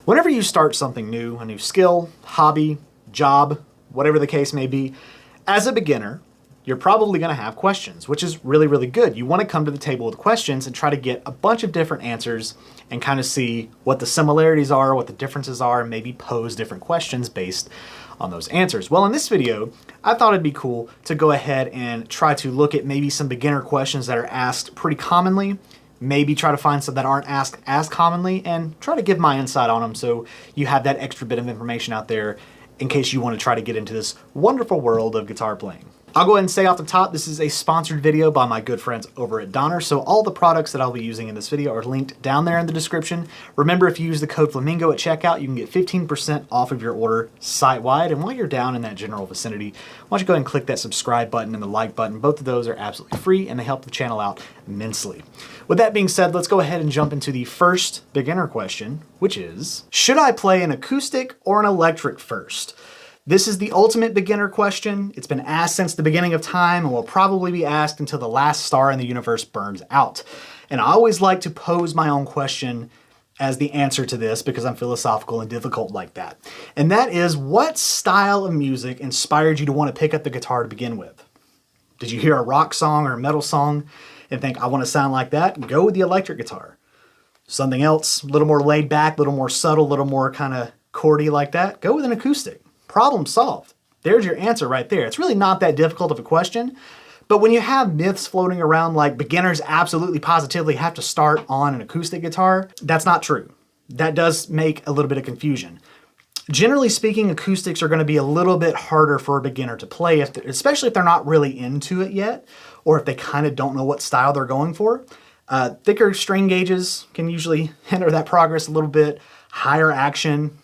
Whenever you start something new, a new skill, hobby, job, whatever the case may be, as a beginner, you're probably going to have questions, which is really, really good. You want to come to the table with questions and try to get a bunch of different answers and kind of see what the similarities are, what the differences are, and maybe pose different questions based on those answers. Well, in this video, I thought it'd be cool to go ahead and try to look at maybe some beginner questions that are asked pretty commonly, maybe try to find some that aren't asked as commonly, and try to give my insight on them so you have that extra bit of information out there in case you want to try to get into this wonderful world of guitar playing. I'll go ahead and say off the top, this is a sponsored video by my good friends over at Donner, so all the products that I'll be using in this video are linked down there in the description. Remember, if you use the code Flamingo at checkout, you can get 15% off of your order site-wide, and while you're down in that general vicinity, why don't you go ahead and click that subscribe button and the like button. Both of those are absolutely free, and they help the channel out immensely. With that being said, let's go ahead and jump into the first beginner question, which is, should I play an acoustic or an electric first? This is the ultimate beginner question. It's been asked since the beginning of time and will probably be asked until the last star in the universe burns out. And I always like to pose my own question as the answer to this because I'm philosophical and difficult like that. And that is, what style of music inspired you to want to pick up the guitar to begin with? Did you hear a rock song or a metal song and think, I want to sound like that? Go with the electric guitar. Something else, a little more laid back, a little more subtle, a little more kind of chordy like that? Go with an acoustic. Problem solved. There's your answer right there. It's really not that difficult of a question, but when you have myths floating around like beginners absolutely positively have to start on an acoustic guitar, that's not true. That does make a little bit of confusion. Generally speaking, acoustics are going to be a little bit harder for a beginner to play, especially if they're not really into it yet, or if they kind of don't know what style they're going for. Thicker string gauges can usually hinder that progress a little bit. Higher action,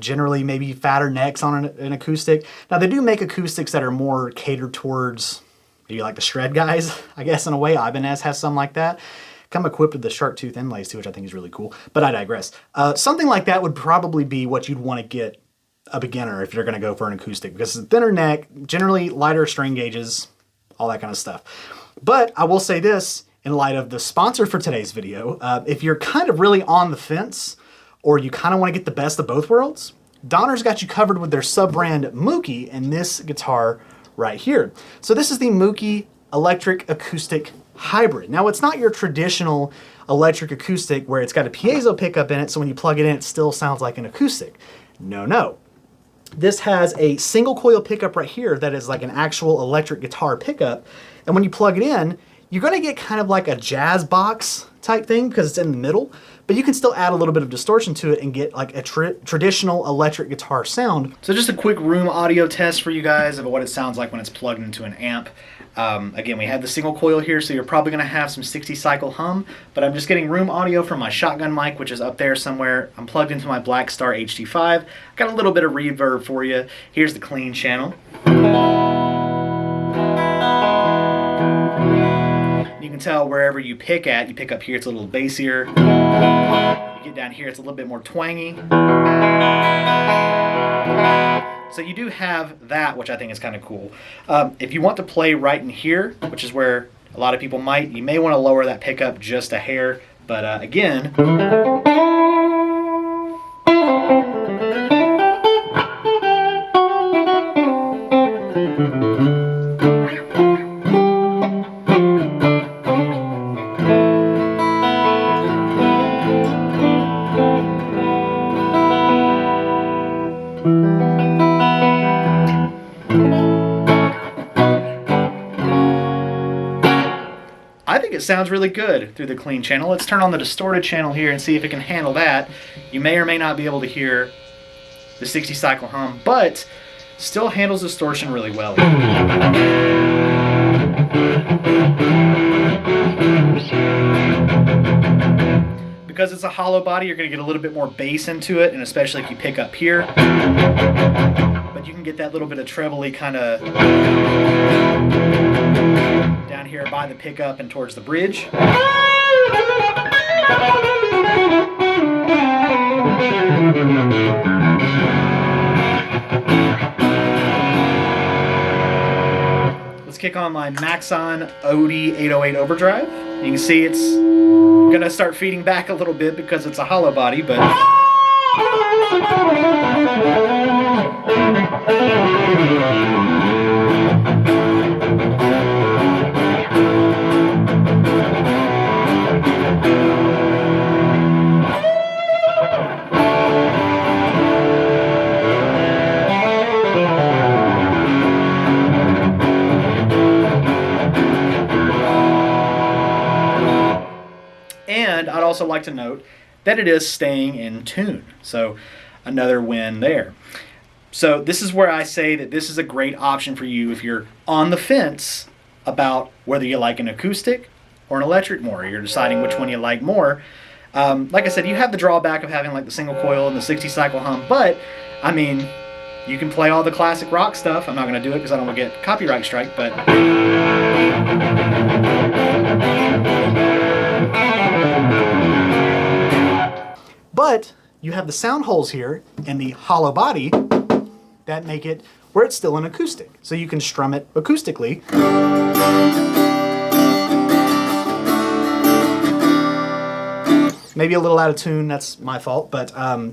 generally maybe fatter necks on an acoustic. Now they do make acoustics that are more catered towards maybe like the shred guys, I guess in a way. Ibanez has some like that. Come equipped with the shark tooth inlays too, which I think is really cool, but I digress. Something like that would probably be what you'd want to get a beginner if you're going to go for an acoustic, because it's a thinner neck, generally lighter string gauges, all that kind of stuff. But I will say this, in light of the sponsor for today's video, if you're kind of really on the fence, or you kind of want to get the best of both worlds, Donner's got you covered with their sub-brand Moukey and this guitar right here. So this is the Moukey Electric Acoustic Hybrid. Now it's not your traditional electric acoustic where it's got a piezo pickup in it, so when you plug it in, it still sounds like an acoustic. No. This has a single coil pickup right here that is like an actual electric guitar pickup, and when you plug it in, you're going to get kind of like a jazz box type thing because it's in the middle, but you can still add a little bit of distortion to it and get like a traditional electric guitar sound. So just a quick room audio test for you guys of what it sounds like when it's plugged into an amp. Again, we have the single coil here, so you're probably going to have some 60 cycle hum, but I'm just getting room audio from my shotgun mic, which is up there somewhere. I'm plugged into my Blackstar HD5. Got a little bit of reverb for you. Here's the clean channel. You can tell wherever you pick up here, it's a little bassier. You get down here, it's a little bit more twangy. So you do have that, which I think is kind of cool. If you want to play right in here, which is where a lot of people might, you may want to lower that pickup just a hair, but again, I think it sounds really good through the clean channel. Let's turn on the distorted channel here and see if it can handle that. You may or may not be able to hear the 60 cycle hum, but still handles distortion really well. Because it's a hollow body, you're going to get a little bit more bass into it, and especially if you pick up here. But you can get that little bit of trebly kind of down here by the pickup and towards the bridge. Let's kick on my Maxon Odie 808 overdrive. You can see it's gonna start feeding back a little bit because it's a hollow body, but also like to note that it is staying in tune. So another win there. So this is where I say that this is a great option for you if you're on the fence about whether you like an acoustic or an electric more. You're deciding which one you like more. Like I said, you have the drawback of having like the single coil and the 60 cycle hum, but I mean, you can play all the classic rock stuff. I'm not going to do it because I don't want to get copyright strike, but you have the sound holes here and the hollow body that make it where it's still an acoustic. So you can strum it acoustically. Maybe a little out of tune, that's my fault, but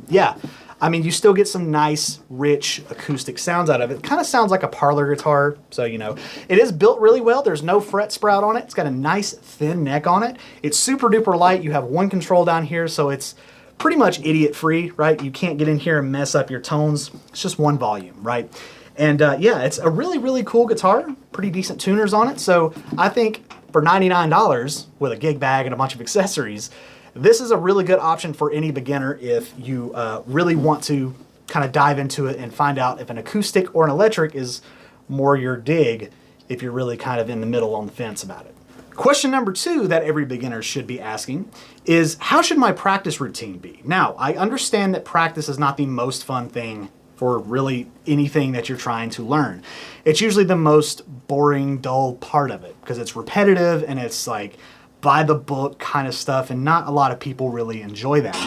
yeah. I mean, you still get some nice, rich acoustic sounds out of it. It kind of sounds like a parlor guitar, so you know. It is built really well. There's no fret sprout on it. It's got a nice, thin neck on it. It's super duper light. You have one control down here, so it's pretty much idiot-free, right? You can't get in here and mess up your tones. It's just one volume, right? And yeah, it's a really, really cool guitar. Pretty decent tuners on it, so I think for $99 with a gig bag and a bunch of accessories, this is a really good option for any beginner if you really want to kind of dive into it and find out if an acoustic or an electric is more your dig if you're really kind of in the middle on the fence about it. Question number 2 that every beginner should be asking is, how should my practice routine be? Now, I understand that practice is not the most fun thing for really anything that you're trying to learn. It's usually the most boring, dull part of it because it's repetitive and it's like by the book kind of stuff, and not a lot of people really enjoy that.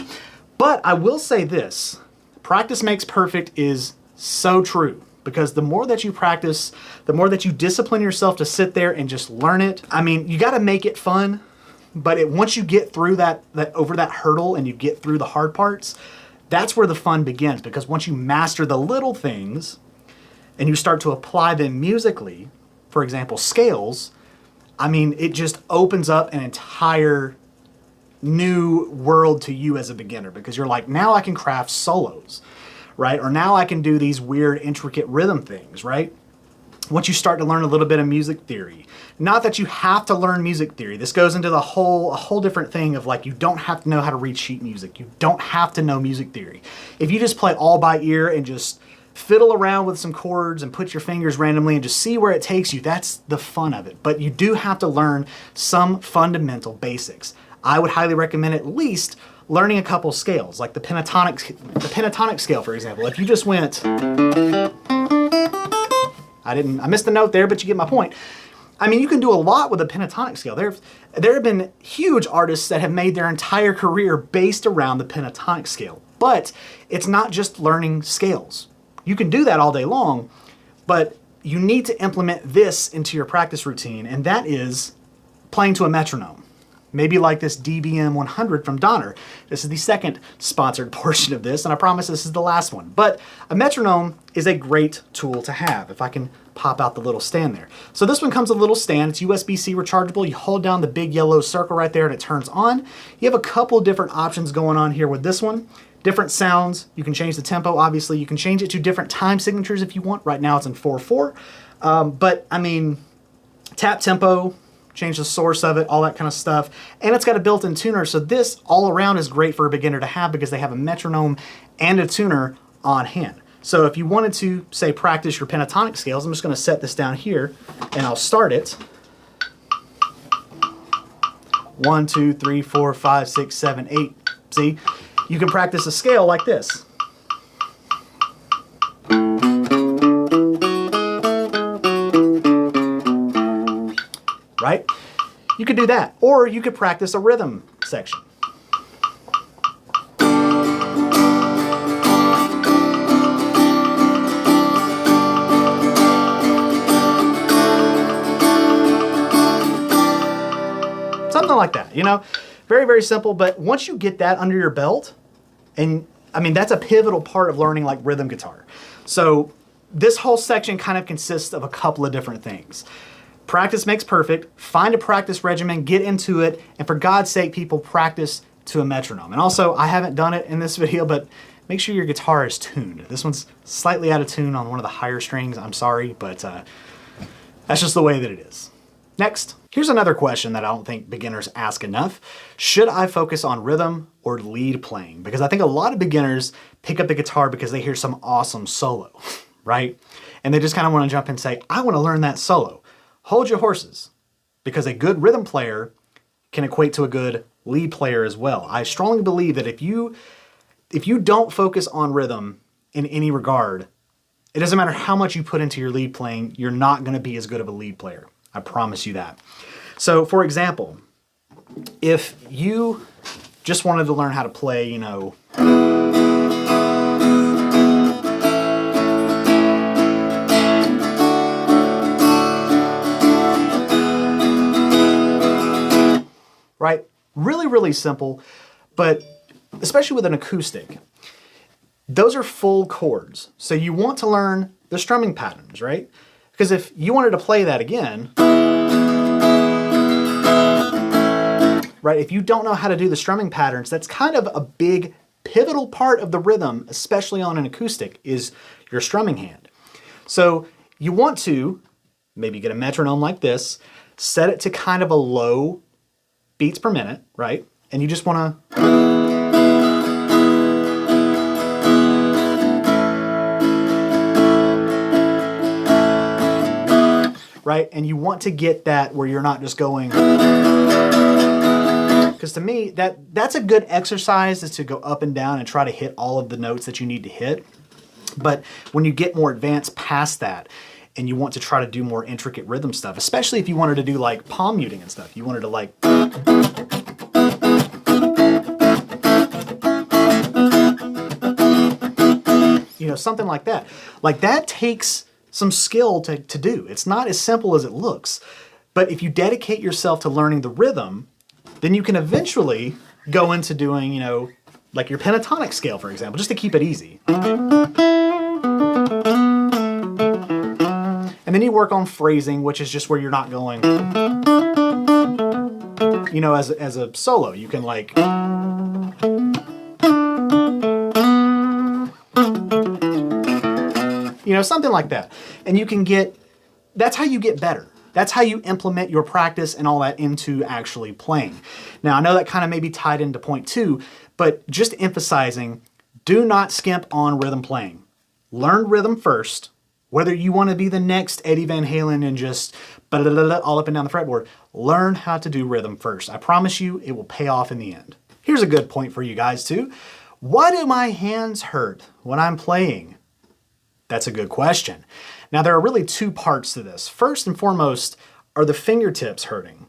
But I will say this, practice makes perfect is so true, because the more that you practice, the more that you discipline yourself to sit there and just learn it. I mean, you got to make it fun, but once you get through that over that hurdle and you get through the hard parts, that's where the fun begins, because once you master the little things and you start to apply them musically, for example, scales, I mean, it just opens up an entire new world to you as a beginner, because you're like, now I can craft solos, right? Or now I can do these weird, intricate rhythm things, right? Once you start to learn a little bit of music theory. Not that you have to learn music theory. This goes into a whole different thing of like, you don't have to know how to read sheet music. You don't have to know music theory. If you just play all by ear and just fiddle around with some chords and put your fingers randomly and just see where it takes you, that's the fun of it. But you do have to learn some fundamental basics. I would highly recommend at least learning a couple scales, like the pentatonic scale, for example. If you just went, I missed the note there, but you get my point. I mean, you can do a lot with a pentatonic scale. There have been huge artists that have made their entire career based around the pentatonic scale. But it's not just learning scales. You can do that all day long, but you need to implement this into your practice routine, and that is playing to a metronome. Maybe like this DBM-100 from Donner. This is the second sponsored portion of this, and I promise this is the last one. But a metronome is a great tool to have, if I can pop out the little stand there. So this one comes with a little stand. It's USB-C rechargeable. You hold down the big yellow circle right there and it turns on. You have a couple different options going on here with this one. Different sounds. You can change the tempo, obviously. You can change it to different time signatures if you want. Right now it's in 4/4. But I mean, tap tempo, change the source of it, all that kind of stuff. And it's got a built-in tuner, so this all around is great for a beginner to have because they have a metronome and a tuner on hand. So if you wanted to, say, practice your pentatonic scales, I'm just going to set this down here and I'll start it. 1, 2, 3, 4, 5, 6, 7, 8. See? You can practice a scale like this. Right? You could do that. Or you could practice a rhythm section. Something like that, you know? Very, very simple, but once you get that under your belt, and I mean, that's a pivotal part of learning like rhythm guitar. So this whole section kind of consists of a couple of different things. Practice makes perfect. Find a practice regimen, get into it, and for God's sake, people, practice to a metronome. And also, I haven't done it in this video, but make sure your guitar is tuned. This one's slightly out of tune on one of the higher strings. I'm sorry, but that's just the way that it is. Next. Here's another question that I don't think beginners ask enough. Should I focus on rhythm or lead playing? Because I think a lot of beginners pick up the guitar because they hear some awesome solo, right? And they just kind of want to jump in and say, I want to learn that solo. Hold your horses, because a good rhythm player can equate to a good lead player as well. I strongly believe that if you don't focus on rhythm in any regard, it doesn't matter how much you put into your lead playing, you're not going to be as good of a lead player. I promise you that. So, for example, if you just wanted to learn how to play, you know, right? Really, really simple, but especially with an acoustic, those are full chords. So you want to learn the strumming patterns, right? Because if you wanted to play that again, right, if you don't know how to do the strumming patterns, that's kind of a big pivotal part of the rhythm, especially on an acoustic, is your strumming hand. So you want to maybe get a metronome like this, set it to kind of a low beats per minute, right? And you just want to right? And you want to get that where you're not just going, because to me, that's a good exercise, is to go up and down and try to hit all of the notes that you need to hit. But when you get more advanced past that, and you want to try to do more intricate rhythm stuff, especially if you wanted to do like palm muting and stuff, you wanted to like, you know, something like that. Like that takes some skill to do. It's not as simple as it looks. But if you dedicate yourself to learning the rhythm, then you can eventually go into doing, you know, like your pentatonic scale, for example, just to keep it easy. And then you work on phrasing, which is just where you're not going, you know, as a solo. You can like, you know, something like that. And you can get, that's how you get better. That's how you implement your practice and all that into actually playing. Now, I know that kind of may be tied into point 2, but just emphasizing, do not skimp on rhythm playing. Learn rhythm first. Whether you want to be the next Eddie Van Halen and just all up and down the fretboard, learn how to do rhythm first. I promise you, it will pay off in the end. Here's a good point for you guys too. Why do my hands hurt when I'm playing? That's a good question. Now, there are really 2 parts to this. First and foremost, are the fingertips hurting?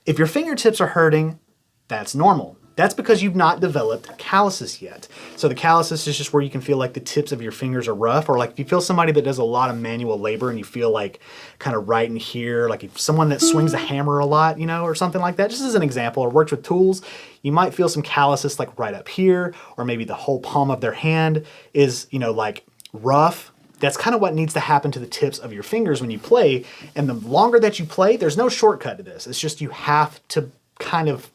If your fingertips are hurting, that's normal. That's because you've not developed calluses yet. So the calluses is just where you can feel like the tips of your fingers are rough, or like if you feel somebody that does a lot of manual labor and you feel like kind of right in here, like if someone that swings a hammer a lot, you know, or something like that, just as an example, or works with tools, you might feel some calluses like right up here, or maybe the whole palm of their hand is, you know, like rough. That's kind of what needs to happen to the tips of your fingers when you play. And the longer that you play, there's no shortcut to this. It's just you have to kind of,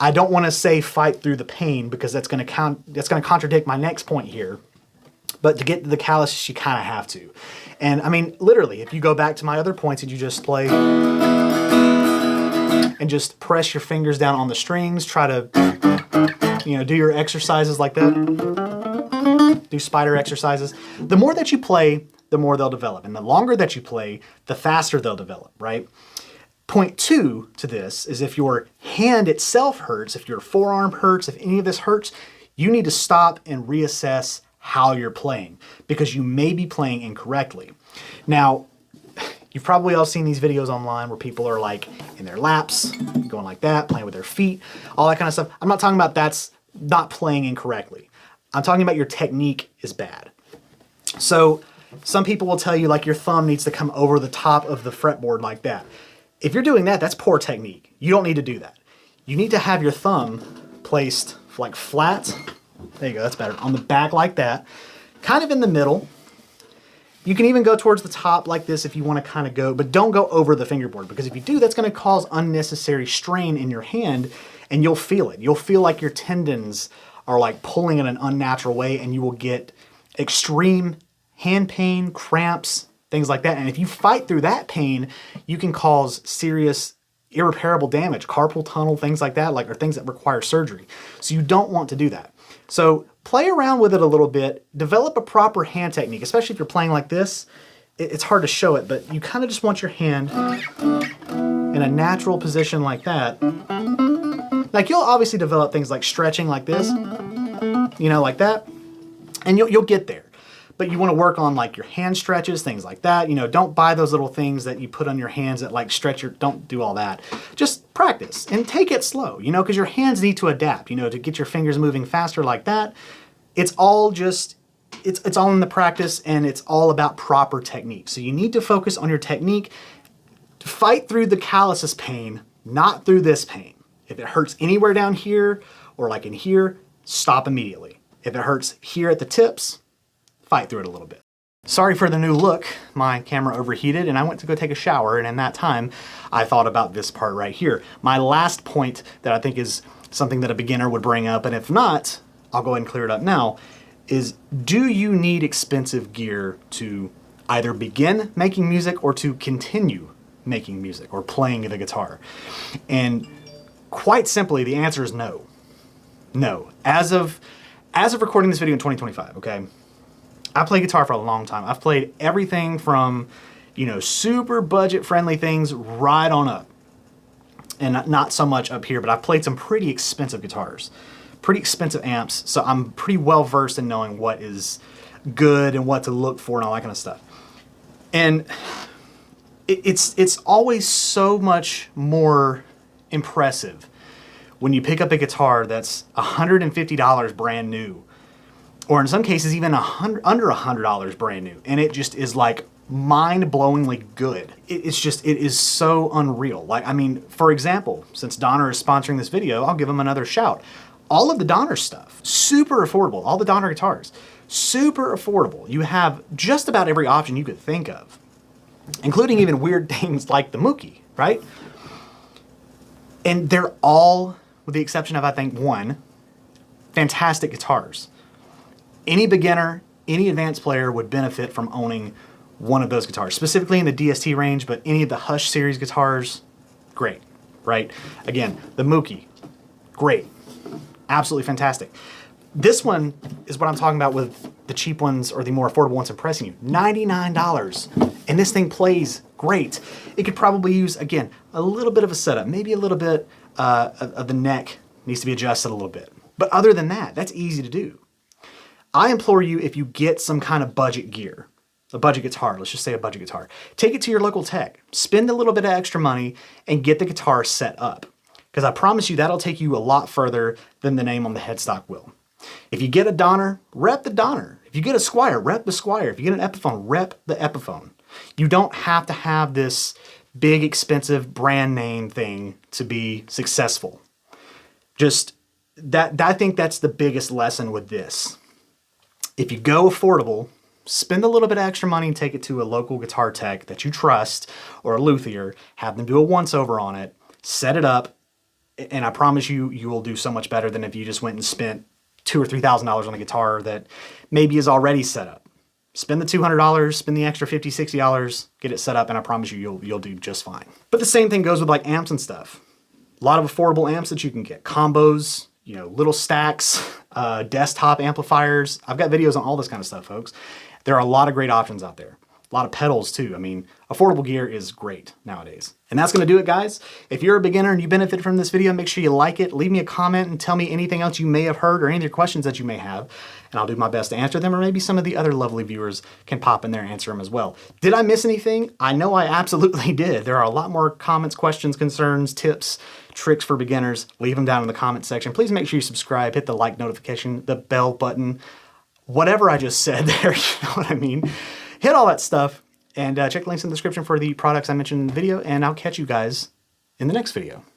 I don't want to say fight through the pain, because that's going to contradict my next point here. But to get to the calluses, you kind of have to. And I mean, literally, if you go back to my other points and you just play and just press your fingers down on the strings, try to, you know, do your exercises like that, do spider exercises. The more that you play, the more they'll develop. And the longer that you play, the faster they'll develop, right? Point 2 to this is if your hand itself hurts, if your forearm hurts, if any of this hurts, you need to stop and reassess how you're playing, because you may be playing incorrectly. Now, you've probably all seen these videos online where people are like in their laps, going like that, playing with their feet, all that kind of stuff. I'm not talking about that's not playing incorrectly. I'm talking about your technique is bad. So some people will tell you like your thumb needs to come over the top of the fretboard like that. If you're doing that, that's poor technique. You don't need to do that. You need to have your thumb placed like flat. There you go, that's better. On the back like that, kind of in the middle. You can even go towards the top like this if you want to kind of go, but don't go over the fingerboard, because if you do, that's going to cause unnecessary strain in your hand, and you'll feel it. You'll feel like your tendons are like pulling in an unnatural way, and you will get extreme hand pain, cramps, things like that. And if you fight through that pain, you can cause serious irreparable damage, carpal tunnel, things like that, or things that require surgery. So you don't want to do that. So play around with it a little bit, develop a proper hand technique, especially if you're playing like this. It's hard to show it, but you kind of just want your hand in a natural position like that. Like, you'll obviously develop things like stretching like this, you know, like that, and you'll get there. But you want to work on like your hand stretches, things like that. You know, don't buy those little things that you put on your hands that like stretch your, don't do all that. Just practice and take it slow, you know, because your hands need to adapt, you know, to get your fingers moving faster like that. It's all just, it's all in the practice, and it's all about proper technique. So you need to focus on your technique, fight through the calluses pain, not through this pain. If it hurts anywhere down here or like in here, stop immediately. If it hurts here at the tips, fight through it a little bit. Sorry for the new look. My camera overheated and I went to go take a shower, and in that time I thought about this part right here. My last point that I think is something that a beginner would bring up, and if not, I'll go ahead and clear it up now, is do you need expensive gear to either begin making music or to continue making music or playing the guitar? And quite simply, the answer is no. No. As of recording this video in 2025, okay? I played guitar for a long time. I've played everything from, you know, super budget-friendly things right on up. And not so much up here, but I've played some pretty expensive guitars, pretty expensive amps, so I'm pretty well versed in knowing what is good and what to look for and all that kind of stuff. And it's always so much more impressive when you pick up a guitar that's $150 brand new, or in some cases even under $100 brand new, and it just is like mind-blowingly good. It is so unreal. Like, I mean, for example, since Donner is sponsoring this video, I'll give them another shout. All of the Donner stuff, super affordable. All the Donner guitars, super affordable. You have just about every option you could think of, including even weird things like the Moukey, right? And they're all, with the exception of, I think, one, fantastic guitars. Any beginner, any advanced player would benefit from owning one of those guitars, specifically in the DST range, but any of the Hush series guitars, great, right? Again, the Moukey, great, absolutely fantastic. This one is what I'm talking about with the cheap ones or the more affordable ones impressing you. $99, and this thing plays great. It could probably use, again, a little bit of a setup, maybe a little bit of the neck needs to be adjusted a little bit. But other than that, that's easy to do. I implore you, if you get some kind of budget gear, a budget guitar, let's just say a budget guitar, take it to your local tech, spend a little bit of extra money, and get the guitar set up. Because I promise you that'll take you a lot further than the name on the headstock will. If you get a Donner, rep the Donner. If you get a Squier, rep the Squier. If you get an Epiphone, rep the Epiphone. You don't have to have this big, expensive brand name thing to be successful. Just that, I think that's the biggest lesson with this. If you go affordable, spend a little bit of extra money and take it to a local guitar tech that you trust, or a luthier, have them do a once-over on it, set it up, and I promise you, you will do so much better than if you just went and spent $2,000 or $3,000 on a guitar that maybe is already set up. Spend the $200, spend the extra $50, $60, get it set up, and I promise you, you'll do just fine. But the same thing goes with like amps and stuff. A lot of affordable amps that you can get, combos, you know, little stacks, desktop amplifiers. I've got videos on all this kind of stuff, folks. There are a lot of great options out there. A lot of pedals too. I mean, affordable gear is great nowadays. And that's gonna do it, guys. If you're a beginner and you benefit from this video, make sure you like it, leave me a comment and tell me anything else you may have heard or any of your questions that you may have, and I'll do my best to answer them, or maybe some of the other lovely viewers can pop in there and answer them as well. Did I miss anything? I know I absolutely did. There are a lot more comments, questions, concerns, tips, tricks for beginners. Leave them down in the comment section. Please make sure you subscribe, hit the like notification, the bell button, whatever I just said there, you know what I mean? Hit all that stuff, and check the links in the description for the products I mentioned in the video, and I'll catch you guys in the next video.